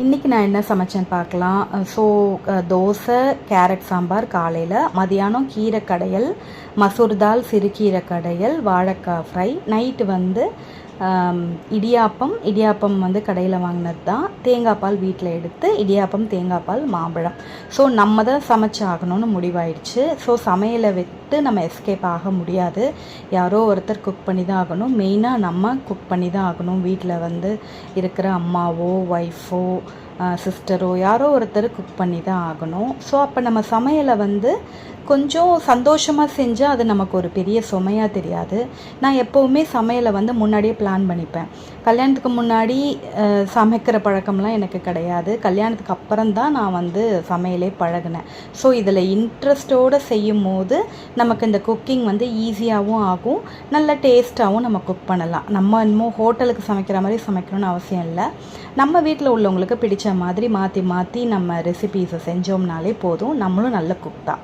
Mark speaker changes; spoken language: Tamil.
Speaker 1: இன்றைக்கி நான் என்ன சமைச்சேன்னு பார்க்கலாம். தோசை, கேரட் சாம்பார் காலையில், மதியானம் கீரை கடையல், மசூர் தால், சிறுகீரை கடையல், வாழைக்காய் ஃப்ரை. நைட்டு இடியாப்பம் கடையில் வாங்கினது தான். தேங்காய் பால் வீட்டில் எடுத்து இடியாப்பம், தேங்காய் பால், மாம்பழம். நம்ம தான் சமைச்சு ஆகணும்னு முடிவாயிடுச்சு. சமையலை விட்டு நம்ம எஸ்கேப் ஆக முடியாது. யாரோ ஒருத்தர் குக் பண்ணி தான் ஆகணும். மெயினாக நம்ம குக் பண்ணி தான் ஆகணும். வீட்டில் இருக்கிற அம்மாவோ, ஒய்ஃபோ, சிஸ்டரோ யாரோ ஒருத்தர் குக் பண்ணி தான் ஆகணும். அப்போ நம்ம சமையலை கொஞ்சம் சந்தோஷமாக செஞ்சால் அது நமக்கு ஒரு பெரிய சுமையாக தெரியாது. நான் எப்போவுமே சமையலை முன்னாடியே பிளான் பண்ணிப்பேன். கல்யாணத்துக்கு முன்னாடி சமைக்கிற பழக்கம்லாம் எனக்கு கிடையாது. கல்யாணத்துக்கு அப்புறம் தான் நான் சமையலே பழகினேன். இதில் இன்ட்ரெஸ்டோடு செய்யும் போது நமக்கு இந்த குக்கிங் ஈஸியாகவும் ஆகும், நல்ல டேஸ்ட்டாகவும் நம்ம குக் பண்ணலாம். நம்ம இன்னும் ஹோட்டலுக்கு சமைக்கிற மாதிரி சமைக்கணும்னு அவசியம் இல்லை. நம்ம வீட்டில் உள்ளவங்களுக்கு பிடிச்ச மாதிரி மாற்றி மாற்றி நம்ம ரெசிபீஸை செஞ்சோம்னாலே போதும். நம்மளும் நல்ல குக் தான்.